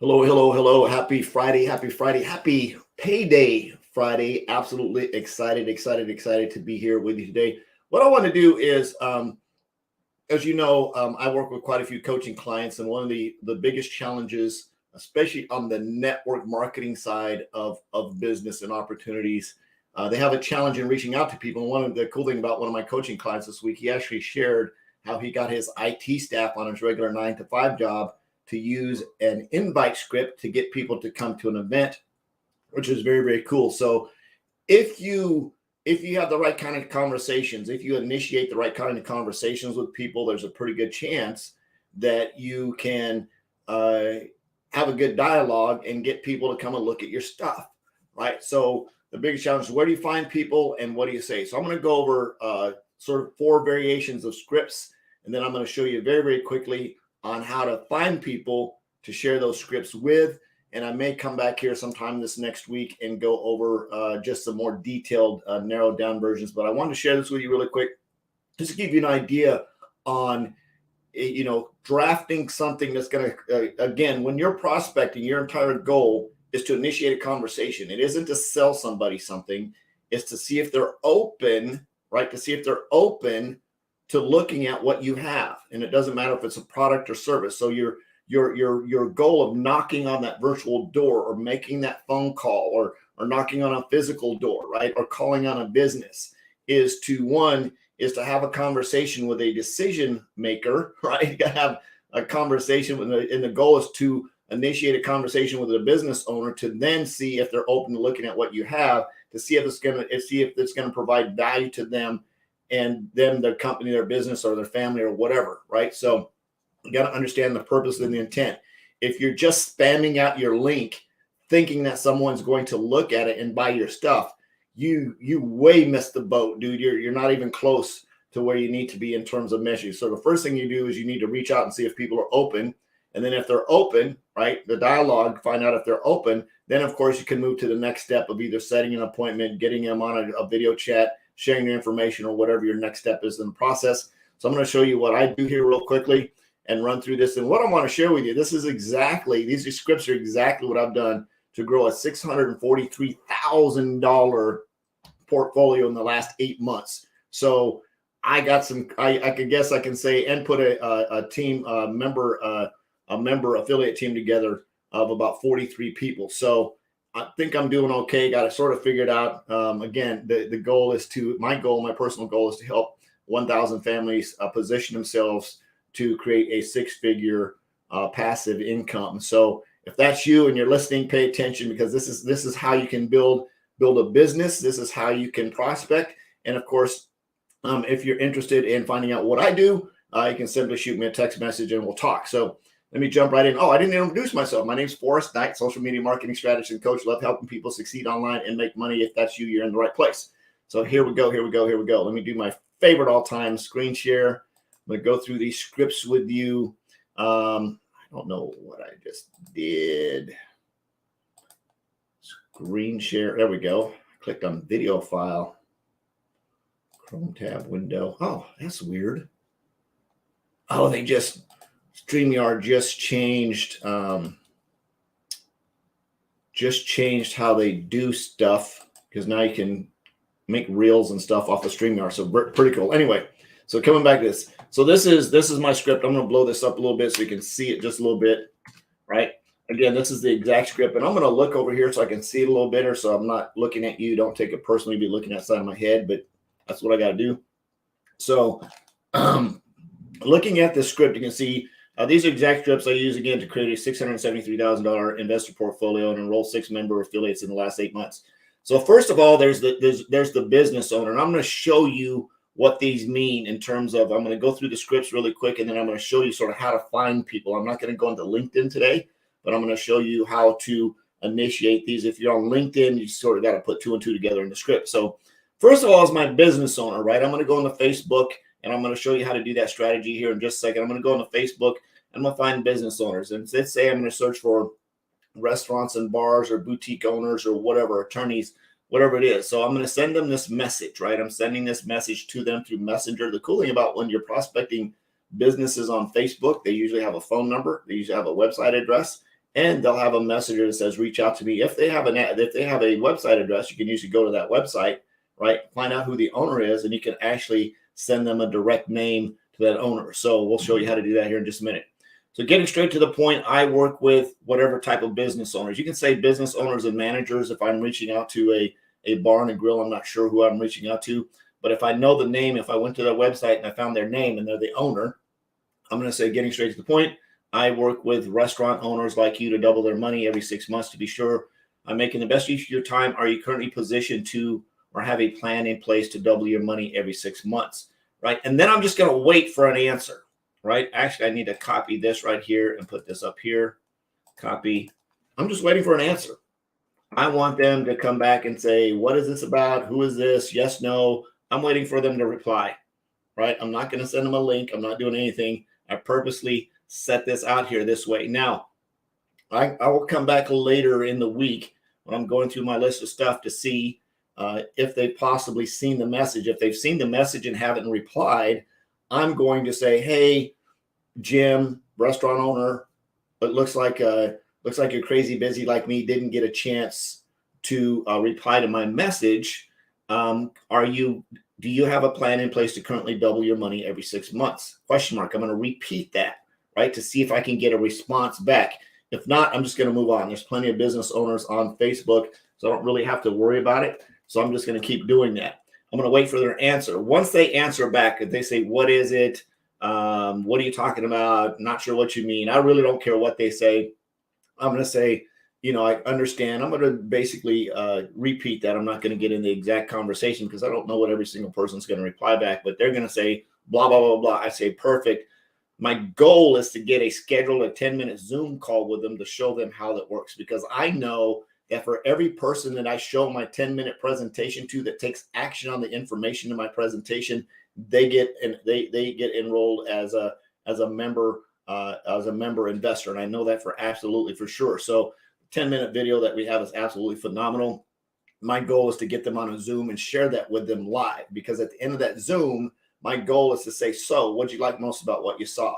Hello, hello, hello. Happy Friday, happy Friday, happy payday Friday. Absolutely excited to be here with you today. What I want to do is, as you know, I work with quite a few coaching clients, and one of the biggest challenges, especially on the network marketing side of business and opportunities, they have a challenge in reaching out to people. And one of the cool thing about one of my coaching clients this week, he actually shared how he got his IT staff on his regular 9 to 5 job to use an invite script to get people to come to an event, which is very cool. So if you have the right kind of conversations, if you initiate the right kind of conversations with people, there's a pretty good chance that you can have a good dialogue and get people to come and look at your stuff, right? So the biggest challenge is, where do you find people and what do you say? So I'm going to go over sort of 4 variations of scripts, and then I'm going to show you very quickly on how to find people to share those scripts with. And I may come back here sometime this next week and go over just some more detailed, narrowed down versions. But I wanted to share this with you really quick, just to give you an idea on, drafting something that's going to, again, when you're prospecting, your entire goal is to initiate a conversation. It isn't to sell somebody something. It's to see if they're open, right? To see if they're open to looking at what you have. And it doesn't matter if it's a product or service. So your goal of knocking on that virtual door, or making that phone call, or knocking on a physical door, right? Or calling on a business, is to have a conversation with a decision maker, right? You gotta have a conversation and the goal is to initiate a conversation with a business owner to then see if they're open to looking at what you have, to see if it's gonna provide value to them and them, their company, their business, or their family, or whatever, right? So you got to understand the purpose and the intent. If you're just spamming out your link thinking that someone's going to look at it and buy your stuff, you way missed the boat, dude. You're not even close to where you need to be in terms of measures. So the first thing you do is you need to reach out and see if people are open. And then if they're open, right, the dialogue, find out if they're open. Then, of course, you can move to the next step of either setting an appointment, getting them on a video chat, sharing your information, or whatever your next step is in the process. So I'm going to show you what I do here real quickly and run through this. And what I want to share with you, these scripts are exactly what I've done to grow a $643,000 portfolio in the last 8 months. So I got I can say, and put a team, a member affiliate team together of about 43 people. So I think I'm doing okay. Got to sort of figure it out. Again, my personal goal is to help 1,000 families position themselves to create a 6-figure passive income. So if that's you and you're listening, pay attention, because this is how you can build a business. This is how you can prospect. And of course, if you're interested in finding out what I do, you can simply shoot me a text message and we'll talk. So let me jump right in. Oh, I didn't introduce myself. My name's Forrest Knight, social media marketing strategist and coach. Love helping people succeed online and make money. If that's you, you're in the right place. So here we go. Let me do my favorite all-time screen share. I'm going to go through these scripts with you. I don't know what I just did. Screen share. There we go. Clicked on video file. Chrome tab window. Oh, that's weird. Oh, StreamYard just changed how they do stuff, because now you can make reels and stuff off of StreamYard. So pretty cool. Anyway, so coming back to this. So this is my script. I'm going to blow this up a little bit so you can see it just a little bit, right? Again, this is the exact script, and I'm going to look over here so I can see it a little better, so I'm not looking at you. Don't take it personally, be looking outside of my head, but that's what I got to do. So looking at the script, you can see these are exact scripts I use, again, to create a $673,000 investor portfolio and enroll 6 member affiliates in the last 8 months. So first of all, there's the business owner, and I'm going to show you what these mean in terms of, I'm going to go through the scripts really quick, and then I'm going to show you sort of how to find people. I'm not going to go into LinkedIn today, but I'm going to show you how to initiate these. If you're on LinkedIn, you sort of got to put 2 and 2 together in the script. So first of all is my business owner, right? I'm going to go into Facebook, and I'm going to show you how to do that strategy here in just a second. I'm going to go into Facebook, and I'm going to find business owners. And let's say I'm going to search for restaurants and bars or boutique owners or whatever, attorneys, whatever it is. So I'm going to send them this message, right? I'm sending this message to them through Messenger. The cool thing about when you're prospecting businesses on Facebook, they usually have a phone number, they usually have a website address, and they'll have a messenger that says, reach out to me. If they have a website address, you can usually go to that website, right? Find out who the owner is, and you can actually send them a direct name to that owner. So we'll show you how to do that here in just a minute. So getting straight to the point, I work with whatever type of business owners. You can say business owners and managers. If I'm reaching out to a bar and grill, I'm not sure who I'm reaching out to. But if I know the name, if I went to their website and I found their name and they're the owner, I'm going to say, getting straight to the point, I work with restaurant owners like you to double their money every 6 months to be sure I'm making the best use of your time. Are you currently positioned to or have a plan in place to double your money every 6 months, right? And then I'm just going to wait for an answer, right? Actually, I need to copy this right here and put this up here. Copy. I'm just waiting for an answer. I want them to come back and say, what is this about? Who is this? Yes, no. I'm waiting for them to reply, right? I'm not going to send them a link. I'm not doing anything. I purposely set this out here this way. Now, I will come back later in the week when I'm going through my list of stuff to see if they've possibly seen the message. If they've seen the message and haven't replied, I'm going to say, hey, Jim, restaurant owner, it looks like you're crazy busy like me, didn't get a chance to reply to my message. Do you have a plan in place to currently double your money every 6 months? Question mark. I'm going to repeat that, right, to see if I can get a response back. If not, I'm just going to move on. There's plenty of business owners on Facebook, so I don't really have to worry about it. So I'm just going to keep doing that. I'm going to wait for their answer. Once they answer back, if they say, what is it? What are you talking about? Not sure what you mean. I really don't care what they say. I'm going to say, I understand. I'm going to basically repeat that. I'm not going to get in the exact conversation because I don't know what every single person's going to reply back, but they're going to say blah, blah, blah, blah. I say, perfect. My goal is to get a 10-minute Zoom call with them to show them how that works, because I know that for every person that I show my 10-minute presentation to that takes action on the information in my presentation, they get enrolled as a member investor. And I know that for sure. So 10-minute video that we have is absolutely phenomenal. My goal is to get them on a Zoom and share that with them live, because at the end of that Zoom, my goal is to say, so what'd you like most about what you saw?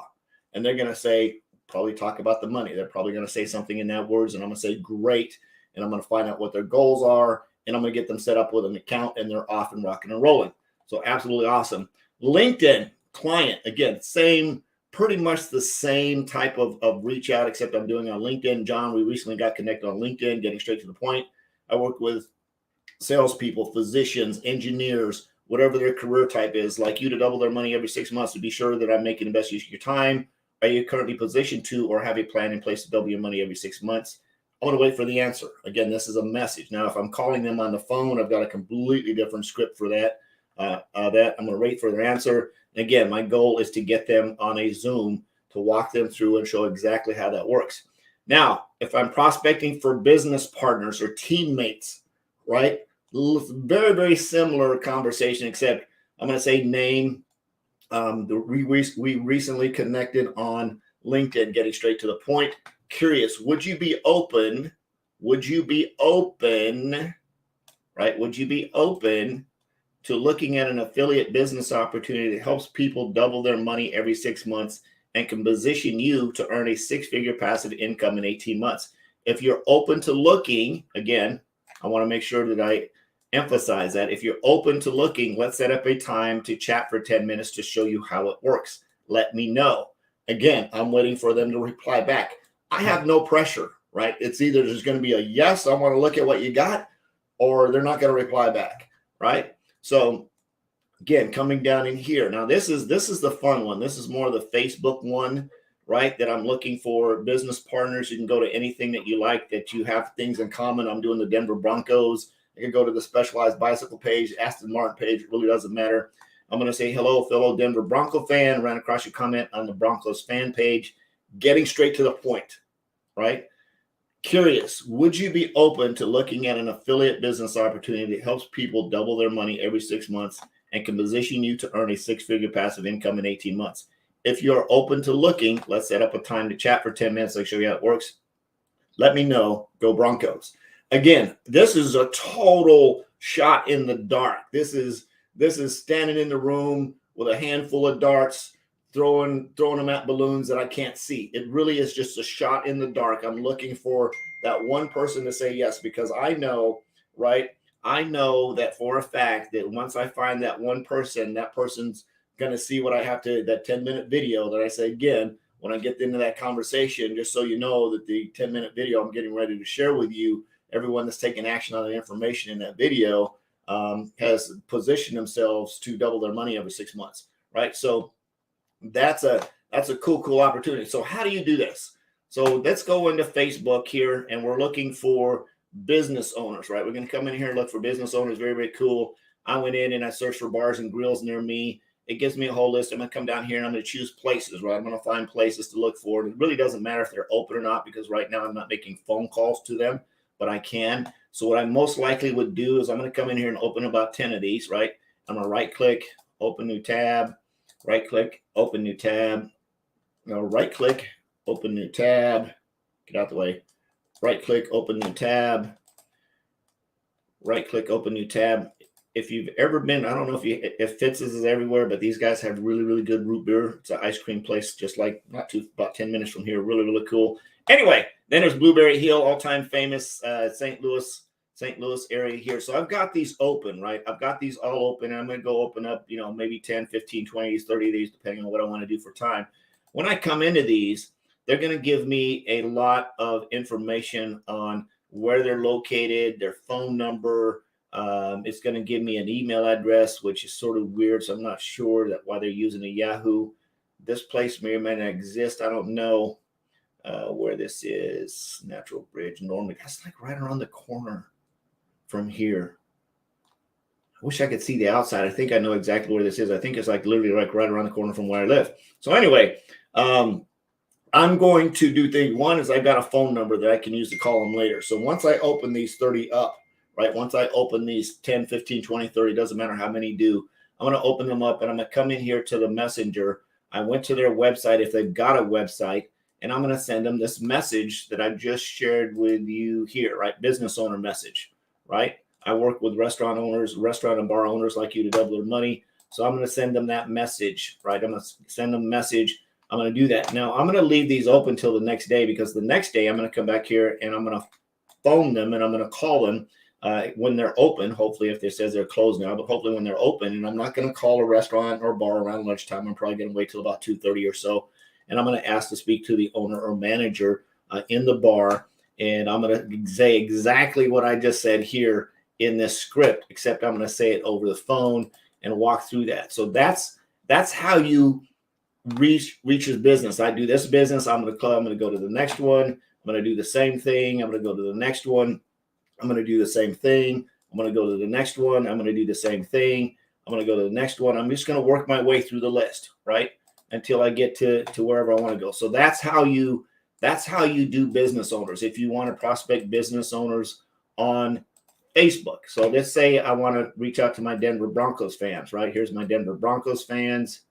And they're going to say, probably talk about the money. They're probably going to say something in that words, and I'm going to say, great. And I'm going to find out what their goals are, and I'm going to get them set up with an account, and they're off and rocking and rolling. So absolutely awesome. LinkedIn client, again, pretty much the same type of reach out, except I'm doing on LinkedIn. John, we recently got connected on LinkedIn, getting straight to the point. I work with salespeople, physicians, engineers, whatever their career type is, like you, to double their money every 6 months to be sure that I'm making the best use of your time. Are you currently positioned to or have a plan in place to double your money every 6 months? I want to wait for the answer. Again, this is a message. Now, if I'm calling them on the phone, I've got a completely different script for that. I'm going to wait for their answer. And again, my goal is to get them on a Zoom to walk them through and show exactly how that works. Now, if I'm prospecting for business partners or teammates, right? Very, very similar conversation, except I'm going to say name. We recently connected on LinkedIn, getting straight to the point. Curious, would you be open, right? Would you be open to looking at an affiliate business opportunity that helps people double their money every 6 months and can position you to earn a 6-figure passive income in 18 months? If you're open to looking, again, I want to make sure that I emphasize that. If you're open to looking, let's set up a time to chat for 10 minutes to show you how it works. Let me know. Again, I'm waiting for them to reply back. I have no pressure, right? It's either there's going to be a yes, I want to look at what you got, or they're not going to reply back, right? So again, coming down in here. Now, this is the fun one. This is more of the Facebook one, right, that I'm looking for business partners. You can go to anything that you like, that you have things in common. I'm doing the Denver Broncos. I can go to the Specialized Bicycle page, Aston Martin page. It really doesn't matter. I'm going to say, hello, fellow Denver Bronco fan. Ran across your comment on the Broncos fan page. Getting straight to the point, right? Curious, would you be open to looking at an affiliate business opportunity that helps people double their money every 6 months and can position you to earn a 6-figure passive income in 18 months? If you're open to looking, let's set up a time to chat for 10 minutes. I'll show you how it works. Let me know. Go Broncos. Again, this is a total shot in the dark. This is standing in the room with a handful of darts, throwing them at balloons that I can't see. It really is just a shot in the dark. I'm looking for that one person to say yes, because I know, right? I know that for a fact that once I find that one person, that person's going to see what I have to, that 10-minute video that I say again, when I get into that conversation, just so you know that the 10-minute video I'm getting ready to share with you, everyone that's taking action on the information in that video has positioned themselves to double their money every 6 months, right? So that's a cool opportunity. So how do you do this? So let's go into Facebook here, and we're looking for business owners, right? We're going to come in here and look for business owners. Very, very cool. I went in and I searched for bars and grills near me. It gives me a whole list. I'm going to come down here and I'm going to choose places, right? I'm going to find places to look for. And it really doesn't matter if they're open or not, because right now I'm not making phone calls to them, but I can. So what I most likely would do is I'm going to come in here and open about 10 of these, right? I'm going to right click, open new tab, right click, open new tab. Now right click, open new tab, get out the way. Right click, open new tab, right click, open new tab. If you've ever been, I don't know if Fitz's is everywhere, but these guys have really, really good root beer. It's an ice cream place, just like about 10 minutes from here. Really, really cool. Anyway, then there's Blueberry Hill, all-time famous St. Louis area here. So I've got these open, right? I've got these all open, and I'm going to go open up, maybe 10, 15, 20, 30 of these, depending on what I want to do for time. When I come into these, they're going to give me a lot of information on where they're located, their phone number. It's going to give me an email address, which is sort of weird. So I'm not sure that why they're using a Yahoo. This place may or may not exist. I don't know where this is. Natural Bridge, Norman. That's like right around the corner from here. I wish I could see the outside. I think I know exactly where this is. I think it's like literally like right around the corner from where I live. So anyway, I'm going to do thing one is I've got a phone number that I can use to call them later. So once I open these 30 up, right? Once I open these 10, 15, 20, 30, doesn't matter how many do, I'm going to open them up and I'm going to come in here to the messenger. I went to their website if they've got a website, and I'm going to send them this message that I just shared with you here, right? Business owner message, right? I work with restaurant owners, restaurant and bar owners like you to double their money. So I'm going to send them that message, right? I'm going to send them a message. I'm going to do that. Now I'm going to leave these open till the next day, because the next day I'm going to come back here and I'm going to phone them and I'm going to call them when they're open. Hopefully, if it says they're closed now, but hopefully when they're open. And I'm not going to call a restaurant or bar around lunchtime. I'm probably going to wait till about 2:30 or so. And I'm going to ask to speak to the owner or manager in the bar. And I'm going to say exactly what I just said here in this script, except I'm going to say it over the phone and walk through that. So that's how you reach his business. I do this business. I'm going to go to the next one. I'm going to do the same thing. I'm going to go to the next one. I'm going to do the same thing. I'm going to go to the next one. I'm going to do the same thing. I'm going to go to the next one. I'm just going to work my way through the list, right? Until I get to wherever I want to go. So that's how you do business owners. If you want to prospect business owners on Facebook. So let's say I want to reach out to my Denver Broncos fans, right? Here's my Denver Broncos fans.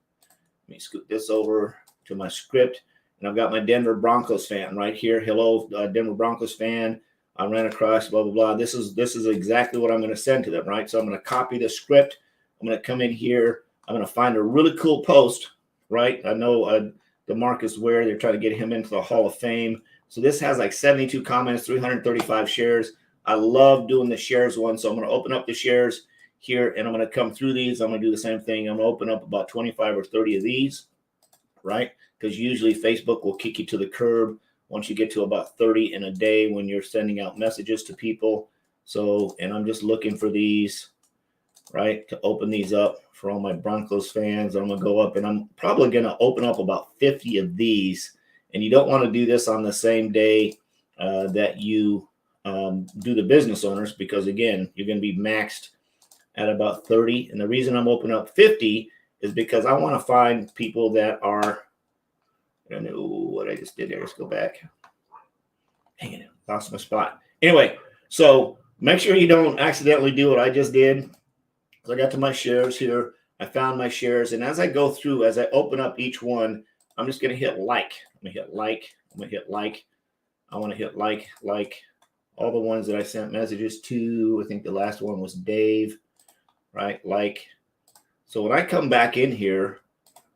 Let me scoot this over to my script. And I've got my Denver Broncos fan right here. Hello, Denver Broncos fan. I ran across blah, blah, blah. This is exactly what I'm going to send to them, right? So I'm going to copy the script. I'm going to come in here. I'm going to find a really cool post, right? I know DeMarcus Ware, they're trying to get him into the Hall of Fame. So this has like 72 comments, 335 shares. I love doing the shares one. So I'm going to open up the shares here and I'm going to come through these. I'm going to do the same thing. I'm going to open up about 25 or 30 of these, right? Because usually Facebook will kick you to the curb once you get to about 30 in a day when you're sending out messages to people. So, and I'm just looking for these, right, to open these up for all my Broncos fans. I'm going to go up and I'm probably going to open up about 50 of these. And you don't want to do this on the same day that you do the business owners, because again, you're going to be maxed at about 30. And the reason I'm opening up 50 is because I want to find people that are, I don't know what I just did there. Let's go back. Hang it, lost my spot. Anyway, so make sure you don't accidentally do what I just did. So I got to my shares here. I found my shares. And as I go through, as I open up each one, I'm just going to hit like. I'm going to hit like. I'm going to hit like. I want to hit like all the ones that I sent messages to. I think the last one was Dave, right? Like. So when I come back in here,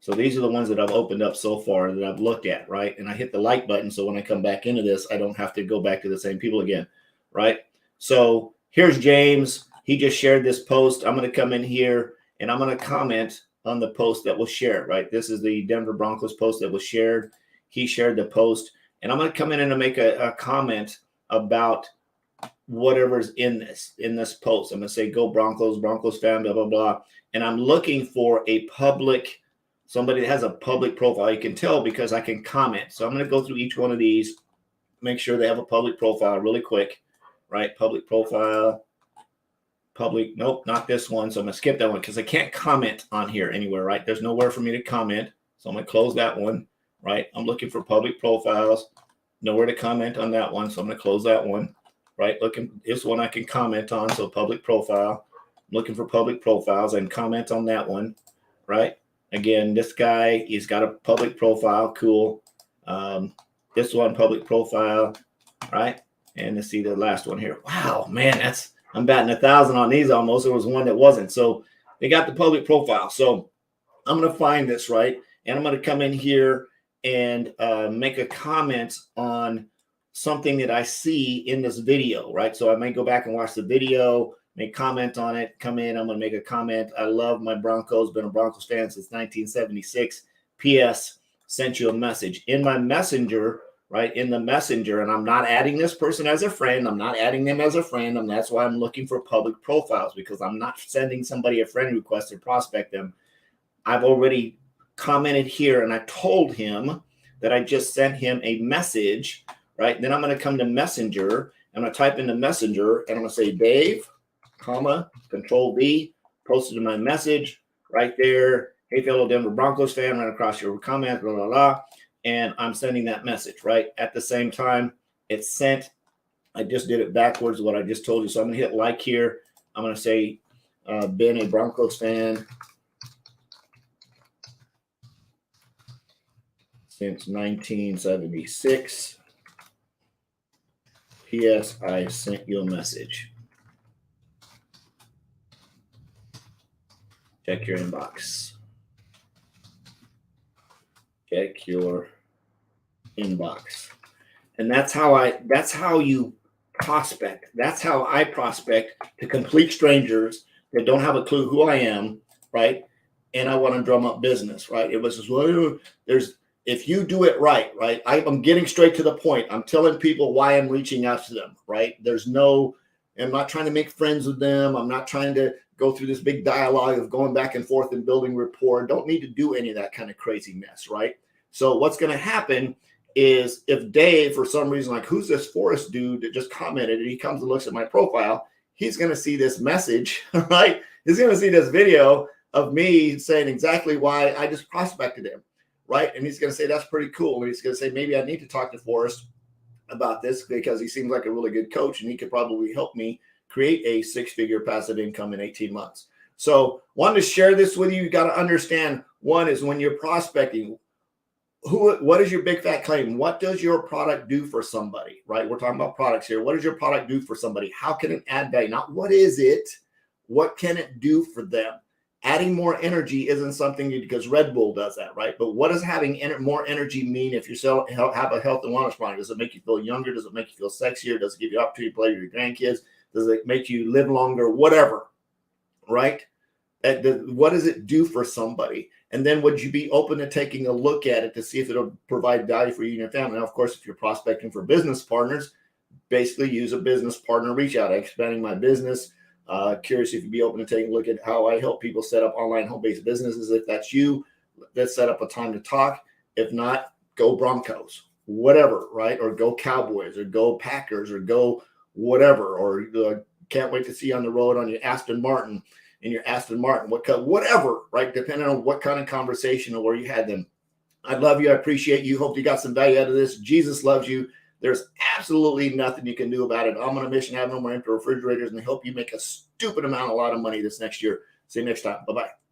So these are the ones that I've opened up so far that I've looked at, right? And I hit the like button. So when I come back into this, I don't have to go back to the same people again, right? So here's James. He just shared this post. I'm going to come in here and I'm going to comment on the post that was shared, right? This is the Denver Broncos post that was shared. He shared the post, and I'm going to come in and make a comment about whatever's in this post. I'm going to say, go Broncos, Broncos fan, blah, blah, blah. And I'm looking for a public, somebody that has a public profile. You can tell because I can comment. So I'm going to go through each one of these, make sure they have a public profile really quick, right? Public profile, public, nope, not this one. So I'm going to skip that one because I can't comment on here anywhere, right? There's nowhere for me to comment. So I'm going to close that one, right? I'm looking for public profiles, nowhere to comment on that one. So I'm going to close that one, right? Looking, this one I can comment on. So public profile, I'm looking for public profiles and comment on that one, right? Again, this guy, he's got a public profile. Cool. This one, public profile, right? And let's see the last one here. Wow, man, I'm batting 1,000 on these almost. There was one that wasn't. So they got the public profile. So I'm going to find this, right? And I'm going to come in here and make a comment on something that I see in this video, right? So I may go back and watch the video, make comment on it, come in, I'm going to make a comment. I love my Broncos, been a Broncos fan since 1976. P.S. Sent you a message in my messenger, right? In the messenger, and I'm not adding this person as a friend. I'm not adding them as a friend. And that's why I'm looking for public profiles, because I'm not sending somebody a friend request to prospect them. I've already commented here and I told him that I just sent him a message, right? Then I'm going to come to Messenger. I'm going to type into Messenger and I'm going to say Dave, comma, Control V, posted in my message right there. Hey, fellow Denver Broncos fan, right across your comment, blah, blah, blah. And I'm sending that message, right? At the same time, it's sent. I just did it backwards, what I just told you. So I'm going to hit like here. I'm going to say, been a Broncos fan since 1976. P.S. I sent you a message. Check your inbox. Check your inbox. And that's how you prospect. That's how I prospect to complete strangers that don't have a clue who I am, right? And I want to drum up business, right? It was just, well, if you do it right, I'm getting straight to the point. I'm telling people why I'm reaching out to them, right? I'm not trying to make friends with them. I'm not trying to go through this big dialogue of going back and forth and building rapport. Don't need to do any of that kind of crazy mess, right? So what's going to happen is if Dave, for some reason, like, who's this Forrest dude that just commented, and he comes and looks at my profile, he's going to see this message, right? He's going to see this video of me saying exactly why I just prospected him, right? And he's going to say, that's pretty cool. And he's going to say, maybe I need to talk to Forrest about this because he seems like a really good coach and he could probably help me create a 6-figure passive income in 18 months. So wanted to share this with you. You got to understand, one is when you're prospecting, what is your big fat claim? What does your product do for somebody, right? We're talking about products here. What does your product do for somebody? How can it add value? Not what is it, what can it do for them? Adding more energy isn't something because Red Bull does that, right? But what does having more energy mean if you have a health and wellness product? Does it make you feel younger? Does it make you feel sexier? Does it give you opportunity to play with your grandkids? Does it make you live longer? Whatever, right? What does it do for somebody? And then would you be open to taking a look at it to see if it'll provide value for you and your family? Now, of course, if you're prospecting for business partners, basically use a business partner reach out. Expanding my business. Curious if you'd be open to taking a look at how I help people set up online home-based businesses. If that's you, let's set up a time to talk. If not, go Broncos, whatever, right? Or go Cowboys, or go Packers, or go whatever. Or can't wait to see you on the road on your Aston Martin, whatever, right? Depending on what kind of conversation or where you had them. I love you. I appreciate you. Hope you got some value out of this. Jesus loves you. There's absolutely nothing you can do about it. I'm on a mission to have no more empty refrigerators and help you make a stupid amount, a lot of money this next year. See you next time. Bye-bye.